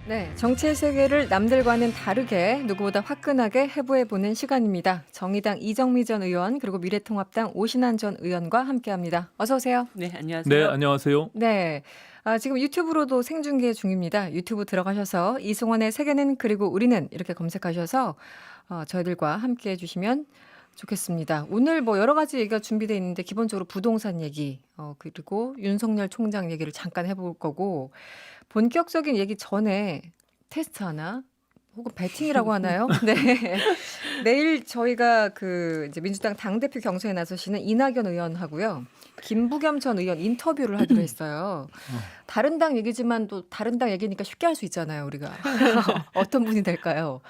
네, 정치의 세계를 남들과는 다르게 누구보다 화끈하게 해부해보는 시간입니다. 정의당 이정미 전 의원 그리고 미래통합당 오신환 전 의원과 함께합니다. 어서 오세요. 네, 네, 안녕하세요. 안녕하세요. 네, 지금 유튜브로도 생중계 중입니다. 유튜브 들어가셔서 이승원의 세계는 그리고 우리는 이렇게 검색하셔서 저희들과 함께해 주시면 좋겠습니다. 오늘 뭐 여러 가지 얘기가 준비되어 있는데 기본적으로 부동산 얘기 그리고 윤석열 총장 얘기를 잠깐 해볼 거고 본격적인 얘기 전에 테스트 하나 혹은 배팅이라고 하나요? 네. 내일 저희가 그 이제 민주당 당대표 경선에 나서시는 이낙연 의원하고요. 김부겸 전 의원 인터뷰를 하기로 했어요. 다른 당 얘기지만 또 다른 당 얘기니까 쉽게 할 수 있잖아요, 우리가. 어떤 분이 될까요?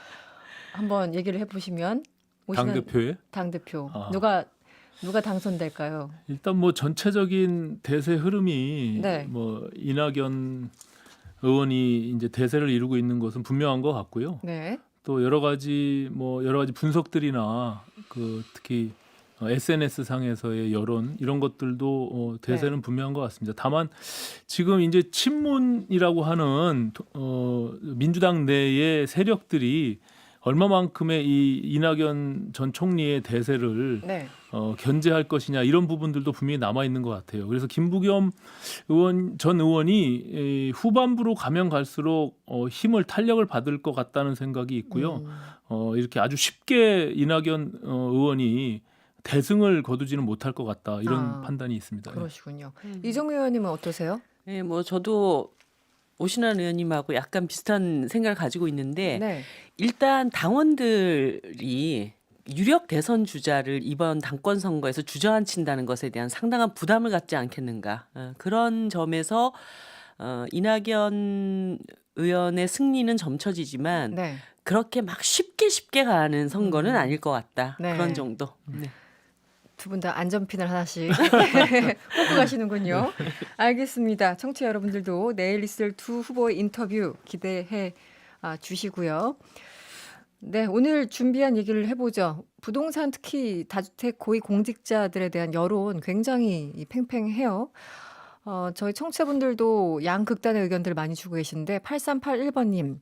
한번 얘기를 해보시면 오시는 당대표에 당대표 아. 누가 당선될까요? 일단 뭐 전체적인 대세 흐름이 네. 뭐 이낙연 의원이 이제 대세를 이루고 있는 것은 분명한 것 같고요. 네. 또 여러 가지 분석들이나 그 특히 SNS 상에서의 여론 이런 것들도 대세는 분명한 것 같습니다. 다만 지금 이제 친문이라고 하는 민주당 내의 세력들이 얼마만큼의 이 이낙연 전 총리의 대세를 네. 견제할 것이냐 이런 부분들도 분명히 남아 있는 것 같아요. 그래서 김부겸 전 의원이 후반부로 가면 갈수록 힘을 탄력을 받을 것 같다는 생각이 있고요. 이렇게 아주 쉽게 이낙연 의원이 대승을 거두지는 못할 것 같다 이런 판단이 있습니다. 그러시군요. 이정미 의원님은 어떠세요? 네, 뭐 저도 오신환 의원님하고 약간 비슷한 생각을 가지고 있는데 네. 일단 당원들이 유력 대선 주자를 이번 당권 선거에서 주저앉힌다는 것에 대한 상당한 부담을 갖지 않겠는가. 그런 점에서 이낙연 의원의 승리는 점쳐지지만 네. 그렇게 막 쉽게 가는 선거는 아닐 것 같다. 네. 그런 정도. 네. 두 분 다 안전핀을 하나씩 뽑고 가시는군요. 알겠습니다. 청취자 여러분들도 내일 있을 두 후보의 인터뷰 기대해 주시고요. 네, 오늘 준비한 얘기를 해보죠. 부동산 특히 다주택 고위공직자들에 대한 여론 굉장히 팽팽해요. 저희 청취자분들도 양극단의 의견들 많이 주고 계신데 8381번님.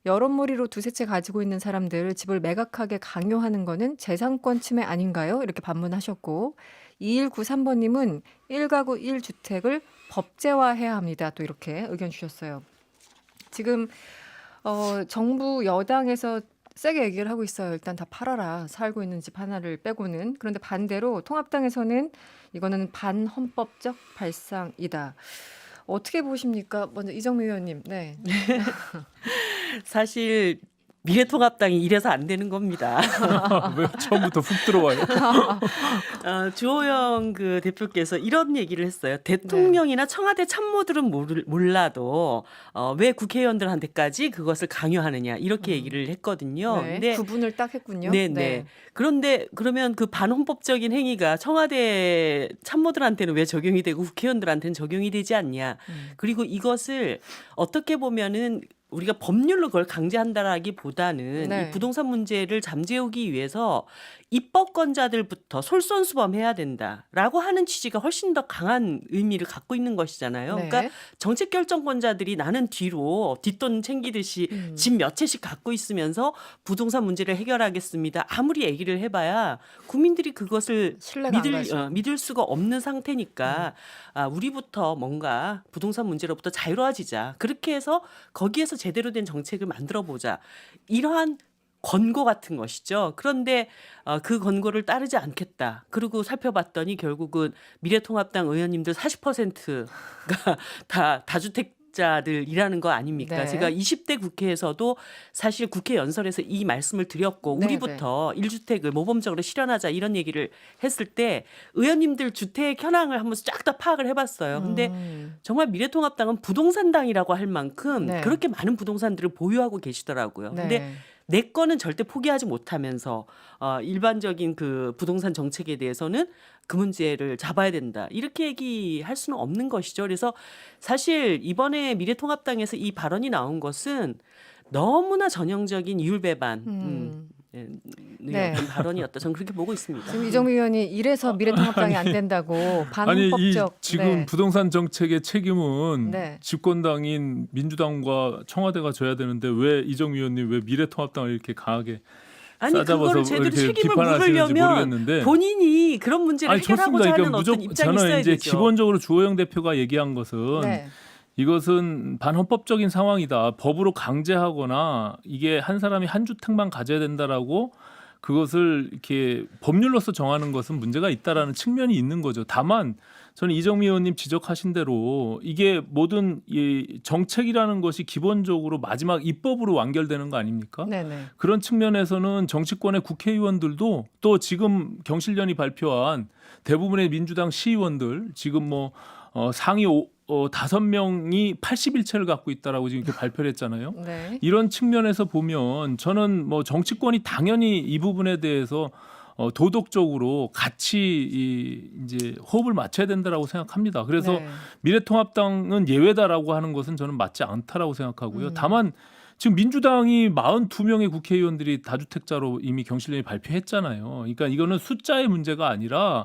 여론몰이로 두세 채 가지고 있는 사람들 집을 매각하게 강요하는 거는 재산권 침해 아닌가요? 이렇게 반문하셨고 2193번님은 1가구 1주택을 법제화해야 합니다. 또 이렇게 의견 주셨어요. 지금 정부 여당에서 세게 얘기를 하고 있어요. 일단 다 팔아라. 살고 있는 집 하나를 빼고는. 그런데 반대로 통합당에서는 이거는 반헌법적 발상이다. 어떻게 보십니까? 먼저 이정미 의원님. 네. 사실 미래통합당이 이래서 안 되는 겁니다. 왜 처음부터 훅 들어와요? 주호영 그 대표께서 이런 얘기를 했어요. 대통령이나 청와대 참모들은 몰라도 왜 국회의원들한테까지 그것을 강요하느냐 이렇게 얘기를 했거든요. 네. 근데 구분을 딱 했군요. 네. 그런데 그러면 그 반헌법적인 행위가 청와대 참모들한테는 왜 적용이 되고 국회의원들한테는 적용이 되지 않냐. 그리고 이것을 어떻게 보면은 우리가 법률로 그걸 강제한다라기보다는 네. 이 부동산 문제를 잠재우기 위해서 입법권자들부터 솔선수범해야 된다라고 하는 취지가 훨씬 더 강한 의미를 갖고 있는 것이잖아요. 네. 그러니까 정책 결정권자들이 나는 뒤로 뒷돈 챙기듯이 집 몇 채씩 갖고 있으면서 부동산 문제를 해결하겠습니다. 아무리 얘기를 해봐야 국민들이 그것을 신뢰가 안 가죠. 믿을 수가 없는 상태니까 우리부터 뭔가 부동산 문제로부터 자유로워지자. 그렇게 해서 거기에서 제대로 된 정책을 만들어 보자. 이러한 권고 같은 것이죠. 그런데 그 권고를 따르지 않겠다. 그리고 살펴봤더니 결국은 미래통합당 의원님들 40%가 다 다주택자들이라는 거 아닙니까? 네. 제가 20대 국회에서도 사실 국회 연설에서 이 말씀을 드렸고 네, 우리부터 1주택을 모범적으로 실현하자 이런 얘기를 했을 때 의원님들 주택 현황을 한번 쫙 다 파악을 해봤어요. 근데 정말 미래통합당은 부동산당이라고 할 만큼 네. 그렇게 많은 부동산들을 보유하고 계시더라고요. 네. 근데 내 거는 절대 포기하지 못하면서 일반적인 그 부동산 정책에 대해서는 그 문제를 잡아야 된다. 이렇게 얘기할 수는 없는 것이죠. 그래서 사실 이번에 미래통합당에서 이 발언이 나온 것은 너무나 전형적인 이율배반 네. 어떤 발언이었다. 저는 그렇게 보고 있습니다. 지금 이정미 의원이 이래서 미래통합당이 안 된다고 아니 이 반법적 지금 네. 부동산 정책의 책임은 네. 집권당인 민주당과 청와대가 져야 되는데 왜 이정미 의원님 왜 미래통합당을 이렇게 강하게 아니 싸잡아서 그거를 제대로 이렇게 책임을 비판하시는지 물으려면 모르겠는데 본인이 그런 문제를 해결하고자 하는 어떤 무조건 입장이 저는 있어야 이제 되죠. 기본적으로 주호영 대표가 얘기한 것은 네. 이것은 반헌법적인 상황이다. 법으로 강제하거나 이게 한 사람이 한 주택만 가져야 된다라고 그것을 이렇게 법률로서 정하는 것은 문제가 있다라는 측면이 있는 거죠. 다만 저는 이정미 의원님 지적하신 대로 이게 모든 이 정책이라는 것이 기본적으로 마지막 입법으로 완결되는 거 아닙니까? 네네. 그런 측면에서는 정치권의 국회의원들도 또 지금 경실련이 발표한 대부분의 민주당 시의원들 지금 뭐 상위 5명이 81채를 갖고 있다라고 지금 이렇게 발표를 했잖아요. 네. 이런 측면에서 보면 저는 뭐 정치권이 당연히 이 부분에 대해서 도덕적으로 같이 이제 호흡을 맞춰야 된다라고 생각합니다. 그래서 네. 미래통합당은 예외다라고 하는 것은 저는 맞지 않다라고 생각하고요. 다만 지금 민주당이 42명의 국회의원들이 다주택자로 이미 경실련이 발표했잖아요. 그러니까 이거는 숫자의 문제가 아니라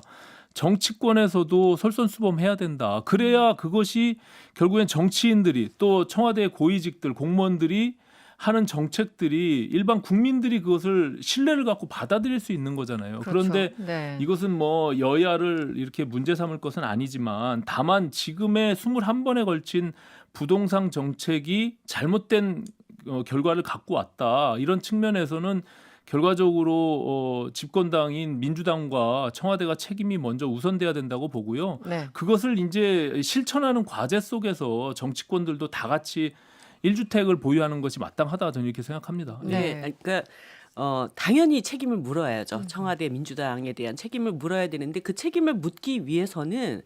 정치권에서도 솔선수범해야 된다. 그래야 그것이 결국엔 정치인들이 또 청와대 고위직들 공무원들이 하는 정책들이 일반 국민들이 그것을 신뢰를 갖고 받아들일 수 있는 거잖아요. 그렇죠. 그런데 네. 이것은 뭐 여야를 이렇게 문제 삼을 것은 아니지만 다만 지금의 21번에 걸친 부동산 정책이 잘못된 결과를 갖고 왔다. 이런 측면에서는 결과적으로 집권당인 민주당과 청와대가 책임이 먼저 우선돼야 된다고 보고요. 네. 그것을 이제 실천하는 과제 속에서 정치권들도 다 같이 1주택을 보유하는 것이 마땅하다 저는 이렇게 생각합니다. 네. 네, 그러니까 당연히 책임을 물어야죠. 청와대 민주당에 대한 책임을 물어야 되는데 그 책임을 묻기 위해서는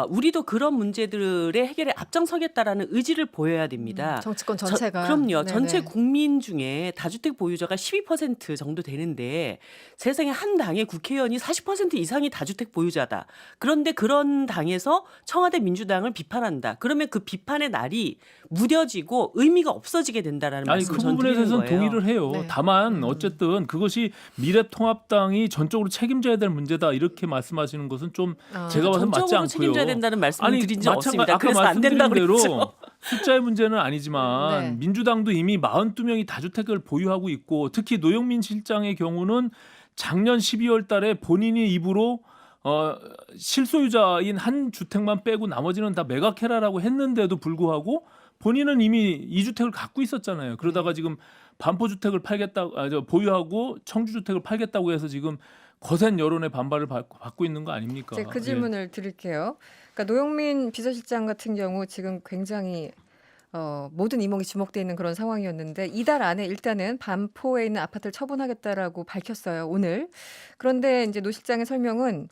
우리도 그런 문제들의 해결에 앞장서겠다라는 의지를 보여야 됩니다. 정치권 전체가 그럼요. 네네. 전체 국민 중에 다주택 보유자가 12% 정도 되는데 세상에 한 당의 국회의원이 40% 이상이 다주택 보유자다. 그런데 그런 당에서 청와대 민주당을 비판한다. 그러면 그 비판의 날이 무뎌지고 의미가 없어지게 된다라는 아니 말씀을 그 전 부분에 드리는 대해서는 거예요. 동의를 해요. 네. 다만 어쨌든 그것이 미래통합당이 전적으로 책임져야 될 문제다 이렇게 말씀하시는 것은 좀 제가 봐서 맞지 전적으로 않고요. 책임져야 된다는 말씀을 드린 적 없습니다. 아까 그래서 안 된다고 말씀드린 대로 그랬죠. 숫자의 문제는 아니지만 네. 민주당도 이미 42명이 다주택을 보유하고 있고 특히 노영민 실장의 경우는 작년 12월 달에 본인이 입으로 실소유자인 한 주택만 빼고 나머지는 다 매각해라라고 했는데도 불구하고 본인은 이미 2주택을 갖고 있었잖아요. 그러다가 지금 반포주택을 보유하고 청주주택을 팔겠다고 해서 지금 거센 여론의 반발을 받고 있는 거 아닙니까? 제가 그 질문을 드릴게요. 그러니까 노영민 비서실장 같은 경우 지금 굉장히 모든 이목이 주목돼 있는 그런 상황이었는데 이달 안에 일단은 반포에 있는 아파트를 처분하겠다라고 밝혔어요. 오늘. 그런데 이제 노 실장의 설명은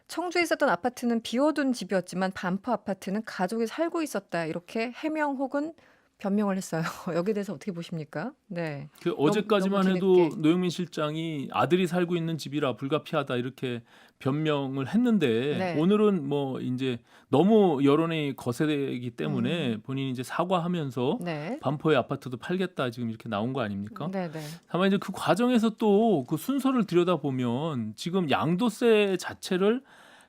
청주에 있었던 아파트는 비워둔 집이었지만 반포 아파트는 가족이 살고 있었다. 이렇게 해명 혹은 변명을 했어요. 여기에 대해서 어떻게 보십니까? 네. 어제까지만 너무 해도 뒤늦게. 노영민 실장이 아들이 살고 있는 집이라 불가피하다 이렇게 변명을 했는데 네. 오늘은 뭐 이제 너무 여론이 거세기 때문에 본인이 이제 사과하면서 네. 반포의 아파트도 팔겠다 지금 이렇게 나온 거 아닙니까? 네, 네. 다만 이제 그 과정에서 또 그 순서를 들여다보면 지금 양도세 자체를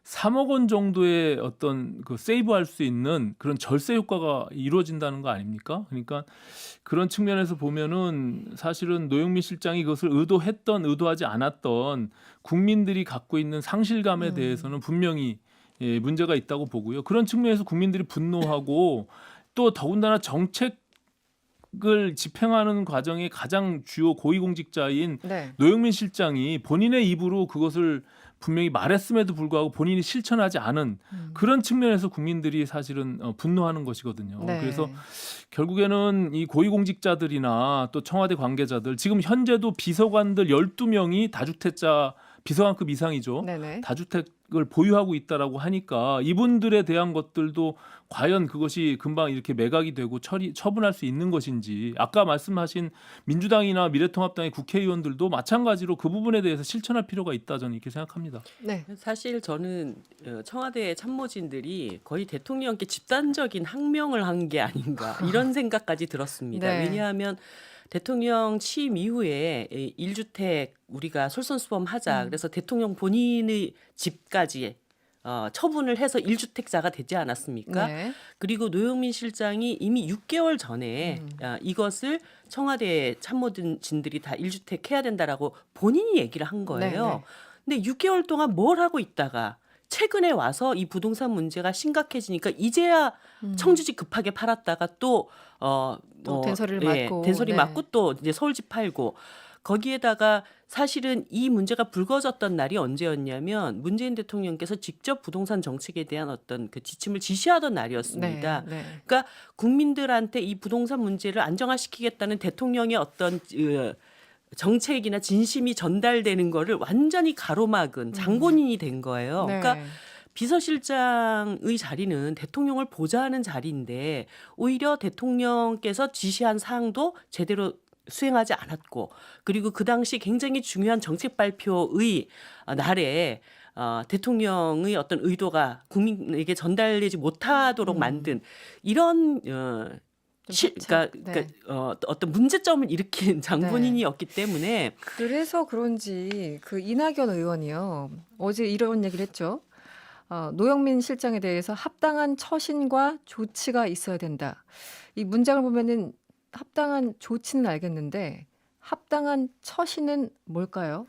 3억 원 정도의 어떤 그 세이브할 수 있는 그런 절세 효과가 이루어진다는 거 아닙니까? 그러니까 그런 측면에서 보면은 사실은 노영민 실장이 그것을 의도했던 의도하지 않았던 국민들이 갖고 있는 상실감에 대해서는 분명히 문제가 있다고 보고요. 그런 측면에서 국민들이 분노하고 또 더군다나 정책을 집행하는 과정의 가장 주요 고위공직자인 네. 노영민 실장이 본인의 입으로 그것을 분명히 말했음에도 불구하고 본인이 실천하지 않은 그런 측면에서 국민들이 사실은 분노하는 것이거든요. 네. 그래서 결국에는 이 고위공직자들이나 또 청와대 관계자들 지금 현재도 비서관들 12명이 다주택자 비서관급 이상이죠. 네네. 다주택을 보유하고 있다라고 하니까 이분들에 대한 것들도 과연 그것이 금방 이렇게 매각이 되고 처분할 수 있는 것인지 아까 말씀하신 민주당이나 미래통합당의 국회의원들도 마찬가지로 그 부분에 대해서 실천할 필요가 있다 저는 이렇게 생각합니다. 네. 사실 저는 청와대 참모진들이 거의 대통령께 집단적인 항명을 한 게 아닌가 이런 생각까지 들었습니다. 네. 왜냐하면 대통령 취임 이후에 1주택 우리가 솔선수범하자. 그래서 대통령 본인의 집까지 처분을 해서 1주택자가 되지 않았습니까? 네. 그리고 노영민 실장이 이미 6개월 전에 이것을 청와대 참모진들이 다 1주택 해야 된다라고 본인이 얘기를 한 거예요. 근데 6개월 동안 뭘 하고 있다가 최근에 와서 이 부동산 문제가 심각해지니까 이제야 청주집 급하게 팔았다가 또 된소리를 맞고. 된소리 네. 맞고 또 이제 서울집 팔고 거기에다가 사실은 이 문제가 불거졌던 날이 언제였냐면 문재인 대통령께서 직접 부동산 정책에 대한 어떤 그 지침을 지시하던 날이었습니다. 네. 네. 그러니까 국민들한테 이 부동산 문제를 안정화시키겠다는 대통령의 어떤 정책이나 진심이 전달되는 거를 완전히 가로막은 장본인이 된 거예요. 네. 그러니까 비서실장의 자리는 대통령을 보좌하는 자리인데 오히려 대통령께서 지시한 사항도 제대로 수행하지 않았고 그리고 그 당시 굉장히 중요한 정책 발표의 날에 대통령의 어떤 의도가 국민에게 전달되지 못하도록 만든 이런 그러니까 어떤 문제점을 일으킨 장본인이었기 때문에 그래서 그런지 그 이낙연 의원이요 어제 이런 얘기를 했죠. 노영민 실장에 대해서 합당한 처신과 조치가 있어야 된다. 이 문장을 보면은 합당한 조치는 알겠는데 합당한 처신은 뭘까요?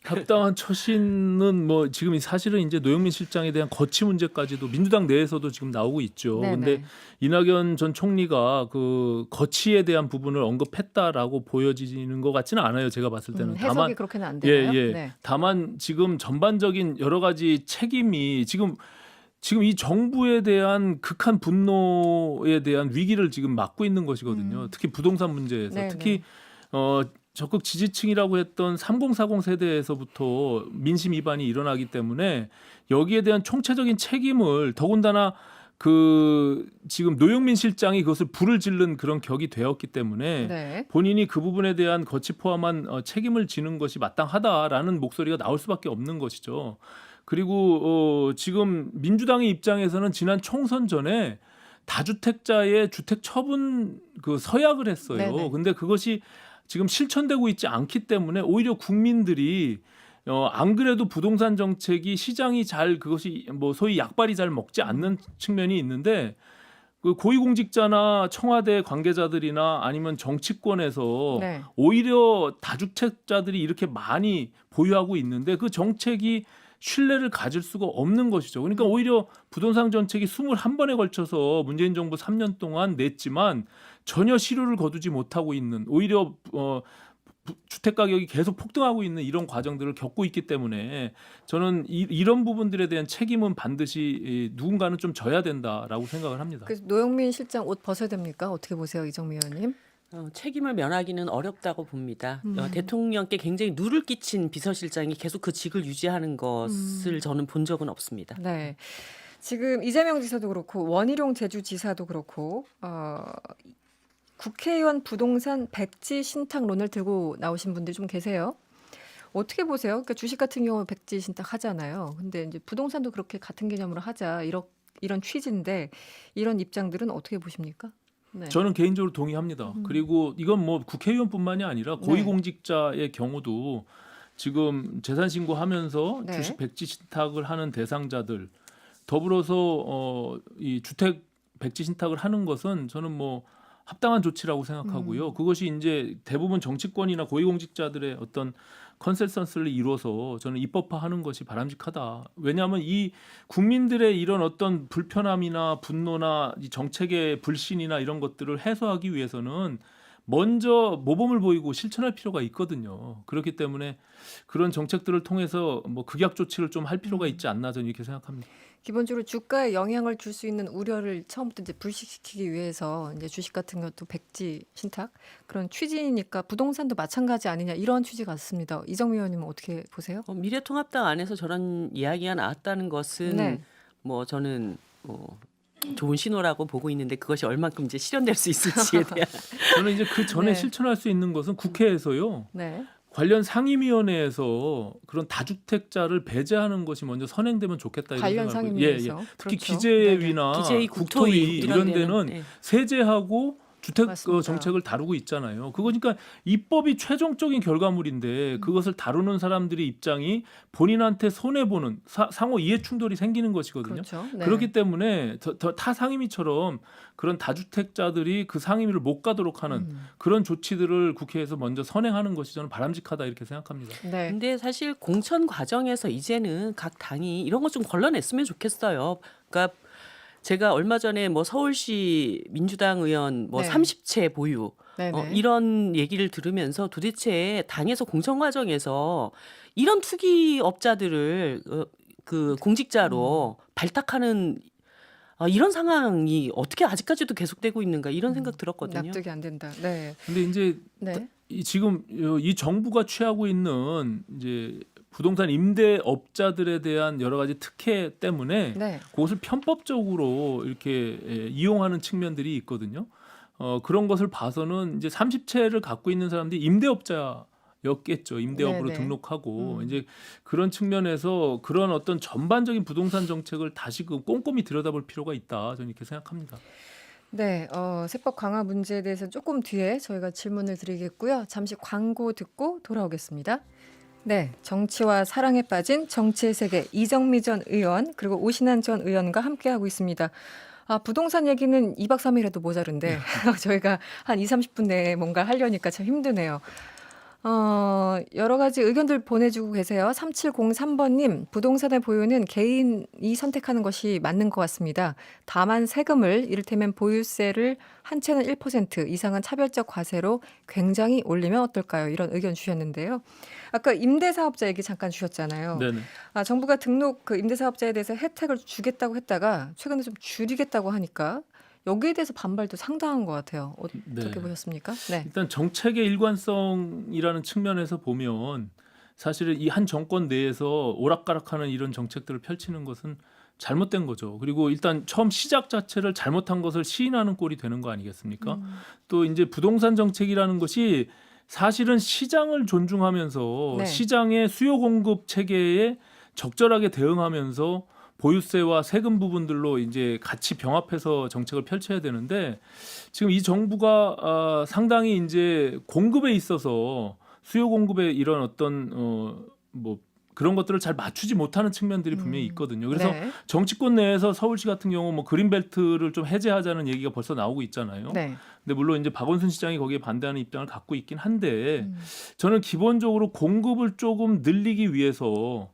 합당한 처신은 뭐 지금 사실은 이제 노영민 실장에 대한 거취 문제까지도 민주당 내에서도 지금 나오고 있죠. 그런데 이낙연 전 총리가 그 거취에 대한 부분을 언급했다라고 보여지는 것 같지는 않아요. 제가 봤을 때는. 해석이 다만 그렇게는 안 되나요? 예. 네. 다만 지금 전반적인 여러 가지 책임이 지금 이 정부에 대한 극한 분노에 대한 위기를 지금 맞고 있는 것이거든요. 특히 부동산 문제에서 네네. 특히 적극 지지층이라고 했던 3040 세대에서부터 민심 위반이 일어나기 때문에 여기에 대한 총체적인 책임을 더군다나 그 지금 노영민 실장이 그것을 불을 지른 그런 격이 되었기 때문에 네. 본인이 그 부분에 대한 거치 포함한 책임을 지는 것이 마땅하다라는 목소리가 나올 수밖에 없는 것이죠. 그리고 지금 민주당의 입장에서는 지난 총선 전에 다주택자의 주택 처분 그 서약을 했어요. 네네. 근데 그것이 지금 실천되고 있지 않기 때문에 오히려 국민들이 안 그래도 부동산 정책이 시장이 잘 그것이 뭐 소위 약발이 잘 먹지 않는 측면이 있는데 그 고위공직자나 청와대 관계자들이나 아니면 정치권에서 네. 오히려 다주택자들이 이렇게 많이 보유하고 있는데 그 정책이 신뢰를 가질 수가 없는 것이죠. 그러니까 오히려 부동산 정책이 21번에 걸쳐서 문재인 정부 3년 동안 냈지만 전혀 실효를 거두지 못하고 있는 오히려 주택 가격이 계속 폭등하고 있는 이런 과정들을 겪고 있기 때문에 저는 이런 부분들에 대한 책임은 반드시 누군가는 좀 져야 된다라고 생각을 합니다. 그래서 노영민 실장 옷 벗어야 됩니까? 어떻게 보세요, 이정미 의원님? 책임을 면하기는 어렵다고 봅니다. 대통령께 굉장히 누를 끼친 비서실장이 계속 그 직을 유지하는 것을 저는 본 적은 없습니다. 네. 지금 이재명 지사도 그렇고 원희룡 제주지사도 그렇고 국회의원 부동산 백지 신탁론을 들고 나오신 분들이 좀 계세요. 어떻게 보세요? 그러니까 주식 같은 경우 백지 신탁 하잖아요. 근데 이제 부동산도 그렇게 같은 개념으로 하자 이런 취지인데 이런 입장들은 어떻게 보십니까? 네. 저는 개인적으로 동의합니다. 그리고 이건 뭐 국회의원뿐만이 아니라 고위공직자의 경우도 지금 재산 신고하면서 네. 주식 백지 신탁을 하는 대상자들 더불어서 이 주택 백지 신탁을 하는 것은 저는 뭐 합당한 조치라고 생각하고요. 그것이 이제 대부분 정치권이나 고위공직자들의 어떤 컨센서스를 이뤄서 저는 입법화하는 것이 바람직하다. 왜냐하면 이 국민들의 이런 어떤 불편함이나 분노나 이 정책의 불신이나 이런 것들을 해소하기 위해서는 먼저 모범을 보이고 실천할 필요가 있거든요. 그렇기 때문에 그런 정책들을 통해서 뭐 극약 조치를 좀 할 필요가 있지 않나 저는 이렇게 생각합니다. 기본적으로 주가에 영향을 줄 수 있는 우려를 처음부터 이제 불식시키기 위해서 이제 주식 같은 것도 백지 신탁 그런 취지니까 부동산도 마찬가지 아니냐 이런 취지 같습니다. 이정미 의원님은 어떻게 보세요? 미래통합당 안에서 저런 이야기가 나왔다는 것은 뭐 저는 좋은 신호라고 보고 있는데 그것이 얼만큼 이제 실현될 수 있을지에 대한 저는 이제 그 전에 네. 실천할 수 있는 것은 국회에서요. 네. 관련 상임위원회에서 그런 다주택자를 배제하는 것이 먼저 선행되면 좋겠다 이런 관련 생각을. 상임위에서 특히 그렇죠. 기재위나 기재위, 국토위 이런 데는 네. 세제하고 주택 맞습니다. 정책을 다루고 있잖아요. 그거니까 입법이 최종적인 결과물인데 그것을 다루는 사람들의 입장이 본인한테 손해 보는 상호 이해 충돌이 생기는 것이거든요. 그렇죠. 네. 그렇기 때문에 타 상임위처럼 그런 다주택자들이 그 상임위를 못 가도록 하는 그런 조치들을 국회에서 먼저 선행하는 것이 저는 바람직하다 이렇게 생각합니다. 네. 근데 사실 공천 과정에서 이제는 각 당이 이런 거 좀 걸러냈으면 좋겠어요. 그러니까 제가 얼마 전에 뭐 서울시 민주당 의원 뭐 네. 30채 보유 네네. 이런 얘기를 들으면서 도대체 당에서 공천 과정에서 이런 투기업자들을 그 공직자로 발탁하는 이런 상황이 어떻게 아직까지도 계속되고 있는가 이런 생각 들었거든요. 납득이 안 된다. 네. 근데 이제 네. 지금 이 정부가 취하고 있는 이제 부동산 임대업자들에 대한 여러 가지 특혜 때문에 네. 그것을 편법적으로 이렇게 이용하는 측면들이 있거든요. 그런 것을 봐서는 이제 30채를 갖고 있는 사람들이 임대업자였겠죠. 임대업으로 네네. 등록하고 이제 그런 측면에서 그런 어떤 전반적인 부동산 정책을 다시 꼼꼼히 들여다볼 필요가 있다. 저는 이렇게 생각합니다. 네, 세법 강화 문제에 대해서 조금 뒤에 저희가 질문을 드리겠고요. 잠시 광고 듣고 돌아오겠습니다. 네, 정치와 사랑에 빠진 정치의 세계 이정미 전 의원 그리고 오신환 전 의원과 함께하고 있습니다. 부동산 얘기는 2박 3일 해도 모자른데 저희가 한 2, 30분 내에 뭔가 하려니까 참 힘드네요. 여러 가지 의견들 보내주고 계세요. 3703번님, 부동산의 보유는 개인이 선택하는 것이 맞는 것 같습니다. 다만 세금을 이를테면 보유세를 한 채는 1% 이상은 차별적 과세로 굉장히 올리면 어떨까요? 이런 의견 주셨는데요. 아까 임대사업자 얘기 잠깐 주셨잖아요. 네네. 정부가 등록 그 임대사업자에 대해서 혜택을 주겠다고 했다가 최근에 좀 줄이겠다고 하니까 여기에 대해서 반발도 상당한 것 같아요. 어떻게 네. 보셨습니까? 네. 일단 정책의 일관성이라는 측면에서 보면 사실은 이 한 정권 내에서 오락가락하는 이런 정책들을 펼치는 것은 잘못된 거죠. 그리고 일단 처음 시작 자체를 잘못한 것을 시인하는 꼴이 되는 거 아니겠습니까? 또 이제 부동산 정책이라는 것이 사실은 시장을 존중하면서 네. 시장의 수요 공급 체계에 적절하게 대응하면서 보유세와 세금 부분들로 이제 같이 병합해서 정책을 펼쳐야 되는데 지금 이 정부가 상당히 이제 공급에 있어서 수요 공급에 이런 어떤 뭐 그런 것들을 잘 맞추지 못하는 측면들이 분명히 있거든요. 그래서 네. 정치권 내에서 서울시 같은 경우 뭐 그린벨트를 좀 해제하자는 얘기가 벌써 나오고 있잖아요. 네. 근데 물론 이제 박원순 시장이 거기에 반대하는 입장을 갖고 있긴 한데 저는 기본적으로 공급을 조금 늘리기 위해서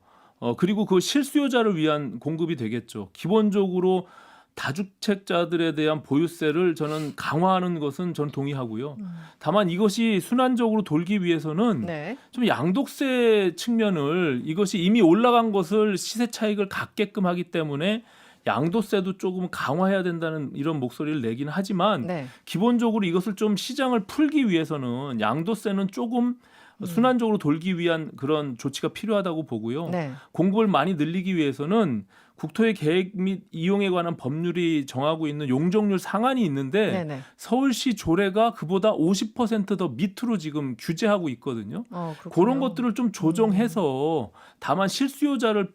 그리고 그 실수요자를 위한 공급이 되겠죠. 기본적으로 다주택자들에 대한 보유세를 저는 강화하는 것은 저는 동의하고요. 다만 이것이 순환적으로 돌기 위해서는 네. 좀 양도세 측면을 이것이 이미 올라간 것을 시세 차익을 갖게끔 하기 때문에 양도세도 조금 강화해야 된다는 이런 목소리를 내긴 하지만 네. 기본적으로 이것을 좀 시장을 풀기 위해서는 양도세는 조금 순환적으로 돌기 위한 그런 조치가 필요하다고 보고요. 네. 공급을 많이 늘리기 위해서는 국토의 계획 및 이용에 관한 법률이 정하고 있는 용적률 상한이 있는데 네네. 서울시 조례가 그보다 50%더 밑으로 지금 규제하고 있거든요. 그렇군요. 그런 것들을 좀 조정해서 다만 실수요자를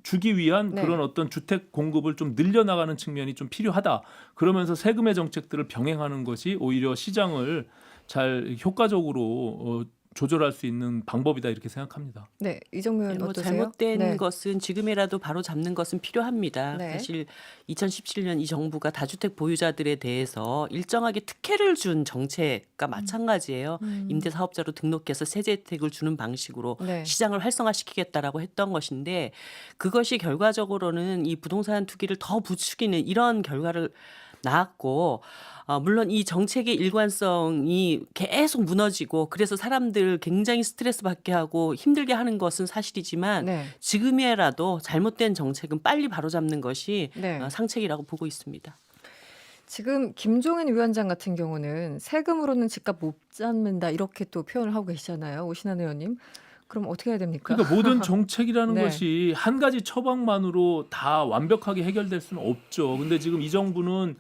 주기 위한 네. 그런 어떤 주택 공급을 좀 늘려나가는 측면이 좀 필요하다. 그러면서 세금의 정책들을 병행하는 것이 오히려 시장을 잘 효과적으로 조절할 수 있는 방법이다 이렇게 생각합니다. 네, 이정미 의원 뭐 어떠세요? 잘못된 네. 것은 지금이라도 바로 잡는 것은 필요합니다. 네. 사실 2017년 이 정부가 다주택 보유자들에 대해서 일정하게 특혜를 준 정책과 마찬가지예요. 임대사업자로 등록해서 세제 혜택을 주는 방식으로 네. 시장을 활성화시키겠다라고 했던 것인데 그것이 결과적으로는 이 부동산 투기를 더 부추기는 이런 결과를 낳았고 물론 이 정책의 일관성이 계속 무너지고 그래서 사람들 굉장히 스트레스 받게 하고 힘들게 하는 것은 사실이지만 네. 지금이라도 잘못된 정책은 빨리 바로잡는 것이 네. 상책이라고 보고 있습니다. 지금 김종인 위원장 같은 경우는 세금으로는 집값 못 잡는다 이렇게 또 표현을 하고 계시잖아요. 오신환 의원님. 그럼 어떻게 해야 됩니까? 그러니까 모든 정책이라는 네. 것이 한 가지 처방만으로 다 완벽하게 해결될 수는 없죠. 근데 지금 이 정부는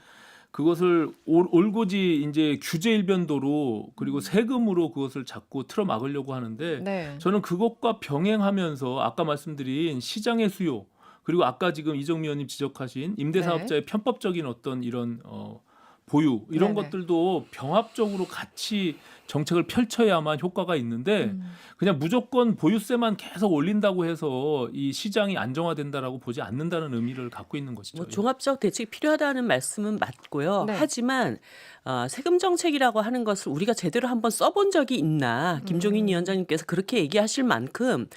그것을 올고지 이제 규제 일변도로 그리고 세금으로 그것을 자꾸 틀어막으려고 하는데 네. 저는 그것과 병행하면서 아까 말씀드린 시장의 수요 그리고 아까 지금 이정미 의원님 지적하신 임대사업자의 편법적인 어떤 이런 보유 이런 네네. 것들도 병합적으로 같이 정책을 펼쳐야만 효과가 있는데 그냥 무조건 보유세만 계속 올린다고 해서 이 시장이 안정화된다라고 보지 않는다는 의미를 갖고 있는 것이죠. 뭐 종합적 대책이 필요하다는 말씀은 맞고요. 네. 하지만 세금 정책이라고 하는 것을 우리가 제대로 한번 써본 적이 있나? 김종인 위원장님께서 그렇게 얘기하실 만큼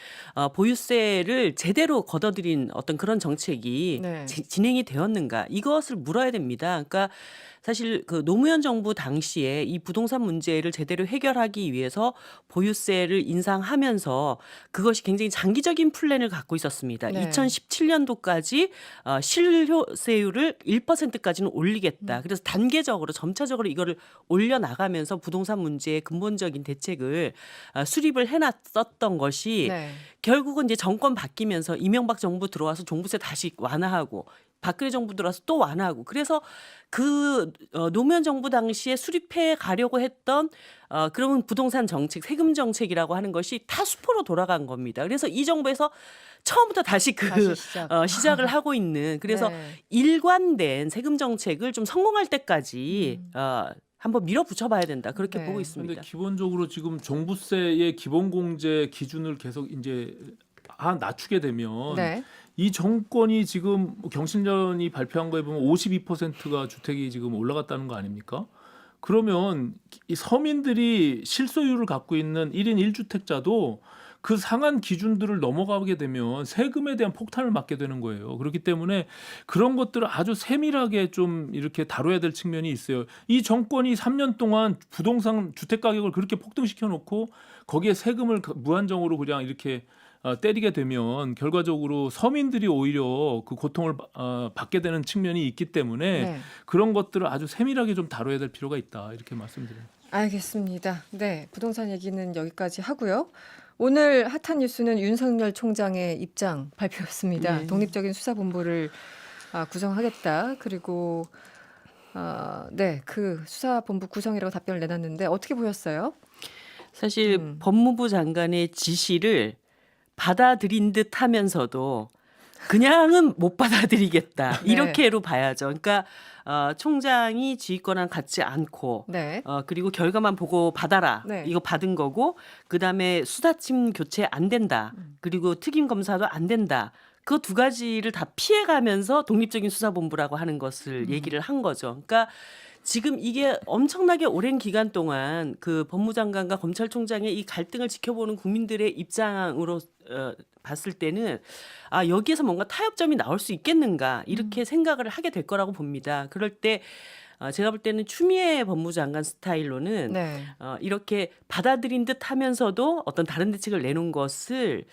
보유세를 제대로 걷어들인 어떤 그런 정책이 네. 진행이 되었는가? 이것을 물어야 됩니다. 그러니까 사실 그 노무현 정부 당시에 이 부동산 문제를 제대로 해결하기 위해서 보유세를 인상하면서 그것이 굉장히 장기적인 플랜을 갖고 있었습니다. 네. 2017년도까지 실효세율을 1%까지는 올리겠다. 그래서 단계적으로 점차적으로 이거를 올려나가면서 부동산 문제의 근본적인 대책을 수립을 해놨었던 것이 네. 결국은 이제 정권 바뀌면서 이명박 정부 들어와서 종부세 다시 완화하고 박근혜 정부 들어와서 또 완화하고 그래서 그 노무현 정부 당시에 수립해 가려고 했던 그러면 부동산 정책, 세금 정책이라고 하는 것이 타수포로 돌아간 겁니다. 그래서 이 정부에서 처음부터 다시 다시 시작. 시작을 하고 있는 그래서 네. 일관된 세금 정책을 좀 성공할 때까지 한번 밀어붙여봐야 된다 그렇게 네. 보고 근데 있습니다. 기본적으로 지금 종부세의 기본공제 기준을 계속 이제 낮추게 되면 네. 이 정권이 지금 경신련이 발표한 거에 보면 52%가 주택이 지금 올라갔다는 거 아닙니까? 그러면 이 서민들이 실소유를 갖고 있는 1인 1주택자도 그 상한 기준들을 넘어가게 되면 세금에 대한 폭탄을 맞게 되는 거예요. 그렇기 때문에 그런 것들을 아주 세밀하게 좀 이렇게 다뤄야 될 측면이 있어요. 이 정권이 3년 동안 부동산 주택 가격을 그렇게 폭등시켜 놓고 거기에 세금을 무한정으로 그냥 이렇게 때리게 되면 결과적으로 서민들이 오히려 그 고통을 받게 되는 측면이 있기 때문에 네. 그런 것들을 아주 세밀하게 좀 다뤄야 될 필요가 있다 이렇게 말씀드려요. 알겠습니다. 네, 부동산 얘기는 여기까지 하고요. 오늘 핫한 뉴스는 윤석열 총장의 입장 발표였습니다. 네. 독립적인 수사본부를 구성하겠다. 그리고 네, 그 수사본부 구성이라고 답변을 내놨는데 어떻게 보셨어요? 사실 법무부 장관의 지시를 받아들인 듯 하면서도 그냥은 못 받아들이겠다. 네. 이렇게로 봐야죠. 그러니까 총장이 지휘권한 갖지 않고 네. 그리고 결과만 보고 받아라. 네. 이거 받은 거고 그다음에 수사팀 교체 안 된다. 그리고 특임 검사도 안 된다. 그 두 가지를 다 피해가면서 독립적인 수사본부라고 하는 것을 얘기를 한 거죠. 그러니까 지금 이게 엄청나게 오랜 기간 동안 그 법무장관과 검찰총장의 이 갈등을 지켜보는 국민들의 입장으로 봤을 때는 여기에서 뭔가 타협점이 나올 수 있겠는가 이렇게 생각을 하게 될 거라고 봅니다. 그럴 때 제가 볼 때는 추미애 법무장관 스타일로는 네. 이렇게 받아들인 듯 하면서도 어떤 다른 대책을 내놓은 것을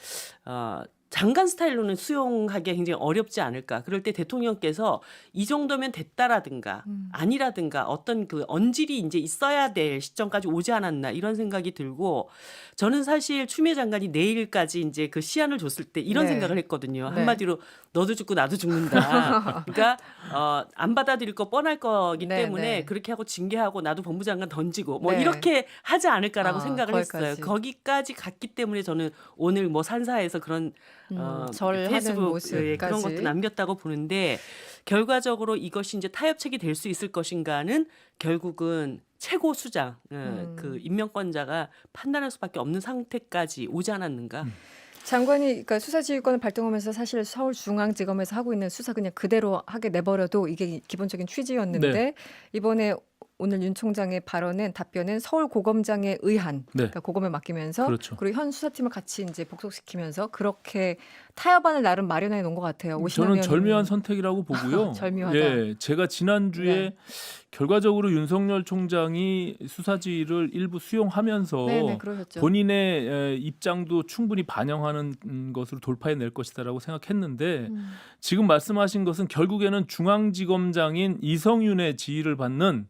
장관 스타일로는 수용하기가 굉장히 어렵지 않을까. 그럴 때 대통령께서 이 정도면 됐다라든가 아니라든가 어떤 그 언질이 이제 있어야 될 시점까지 오지 않았나 이런 생각이 들고 저는 사실 추미애 장관이 내일까지 이제 그 시한을 줬을 때 이런 네. 생각을 했거든요. 네. 한마디로 너도 죽고 나도 죽는다. 그러니까 안 받아들일 거 뻔할 거기 네, 때문에 네. 그렇게 하고 징계하고 나도 법무장관 던지고 뭐 네. 이렇게 하지 않을까라고 생각을 거기까지. 했어요. 거기까지 갔기 때문에 저는 오늘 뭐 산사에서 그런 절하는 페이스북에 모습까지. 그런 것도 남겼다고 보는데 결과적으로 이것이 이제 타협책이 될 수 있을 것인가는 결국은 최고 수장 그 임명권자가 판단할 수밖에 없는 상태까지 오지 않았는가. 장관이 그러니까 수사지휘권을 발동하면서 사실 서울중앙지검에서 하고 있는 수사 그냥 그대로 하게 내버려도 이게 기본적인 취지였는데 네. 이번에 오늘 윤 총장의 발언은 답변은 서울고검장에 의한 네. 그러니까 고검에 맡기면서 그렇죠. 그리고 현 수사팀을 같이 이제 복속시키면서 그렇게 타협안을 나름 마련해 놓은 것 같아요. 저는 절묘한 선택이라고 보고요. 절묘하다. 예, 제가 지난주에 네. 결과적으로 윤석열 총장이 수사지휘를 일부 수용하면서 네네 그러셨죠. 본인의 입장도 충분히 반영하는 것으로 돌파해낼 것이다라고 생각했는데 지금 말씀하신 것은 결국에는 중앙지검장인 이성윤의 지휘를 받는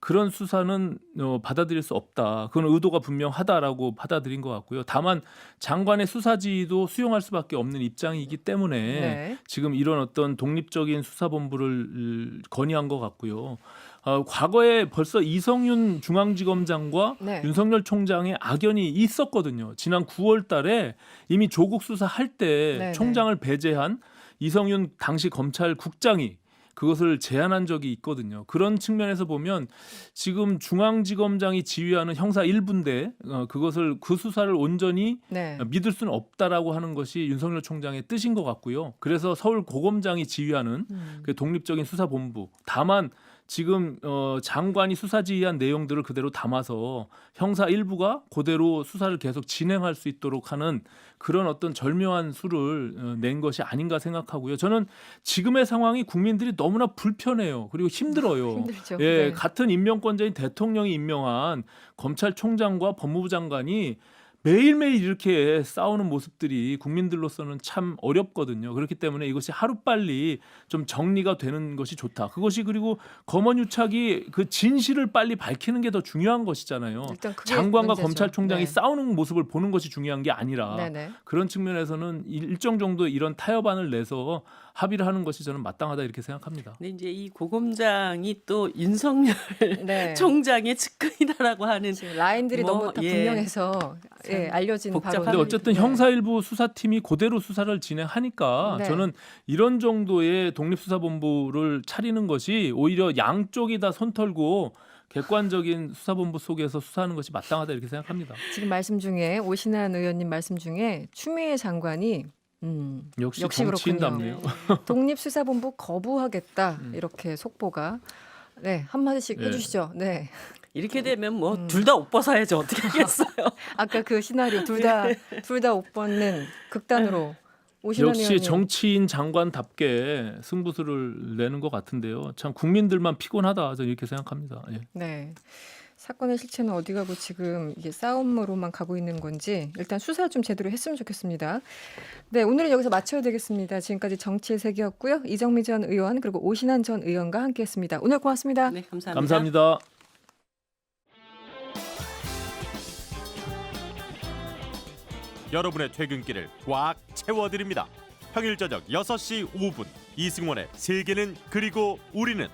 그런 수사는 받아들일 수 없다. 그건 의도가 분명하다라고 받아들인 것 같고요. 다만 장관의 수사지휘도 수용할 수밖에 없는 입장이기 때문에 네. 지금 이런 어떤 독립적인 수사본부를 건의한 것 같고요. 과거에 벌써 이성윤 중앙지검장과 네. 윤석열 총장의 악연이 있었거든요. 지난 9월 달에 이미 조국 수사할 때 네네. 총장을 배제한 이성윤 당시 검찰국장이 그것을 제안한 적이 있거든요. 그런 측면에서 보면 지금 중앙지검장이 지휘하는 형사 1부인데 그것을 그 수사를 온전히 네. 믿을 수는 없다라고 하는 것이 윤석열 총장의 뜻인 것 같고요. 그래서 서울고검장이 지휘하는 그 독립적인 수사본부. 다만 지금 장관이 수사 지휘한 내용들을 그대로 담아서 형사 1부가 그대로 수사를 계속 진행할 수 있도록 하는 그런 어떤 절묘한 수를 낸 것이 아닌가 생각하고요. 저는 지금의 상황이 국민들이 너무나 불편해요. 그리고 힘들어요. 힘들죠. 예, 네. 같은 임명권자인 대통령이 임명한 검찰총장과 법무부 장관이 매일매일 이렇게 싸우는 모습들이 국민들로서는 참 어렵거든요. 그렇기 때문에 이것이 하루빨리 좀 정리가 되는 것이 좋다. 그것이 그리고 검언유착이 그 진실을 빨리 밝히는 게 더 중요한 것이잖아요. 일단 그게 장관과 문제죠. 검찰총장이 네. 싸우는 모습을 보는 것이 중요한 게 아니라 네네. 그런 측면에서는 일정 정도 이런 타협안을 내서 합의를 하는 것이 저는 마땅하다 이렇게 생각합니다. 근데 이제 이 고검장이 또 윤석열 네. 총장의 측근이다라고 하는 지금 라인들이 뭐, 너무 다 예. 분명해서 예, 참 알려진 복잡한 근데 바로. 어쨌든 네. 형사일부 수사팀이 그대로 수사를 진행하니까 네. 저는 이런 정도의 독립수사본부를 차리는 것이 오히려 양쪽이 다 손 털고 객관적인 수사본부 속에서 수사하는 것이 마땅하다 이렇게 생각합니다. 지금 말씀 중에 오신환 의원님 말씀 중에 추미애 장관이 역시 역시 정치인답네요. 독립수사본부 거부하겠다 이렇게 속보가 네 한마디씩 예. 해주시죠. 네 이렇게 되면 뭐 둘 다 옷 벗어야죠. 어떻게 하겠어요? 아까 그 시나리오 둘 다 옷 벗는 극단으로 오신환 역시 의원님. 정치인 장관답게 승부수를 내는 것 같은데요. 참 국민들만 피곤하다 저는 이렇게 생각합니다. 예. 네. 사건의 실체는 어디 가고 지금 이게 싸움으로만 가고 있는 건지 일단 수사 좀 제대로 했으면 좋겠습니다. 네, 오늘은 여기서 마쳐야 되겠습니다. 지금까지 정치의 세계였고요. 이정미 전 의원 그리고 오신환 전 의원과 함께했습니다. 오늘 고맙습니다. 네, 감사합니다. 감사합니다. 여러분의 퇴근길을 꽉 채워드립니다. 평일 저녁 6시 5분 이승원의 세계는 그리고 우리는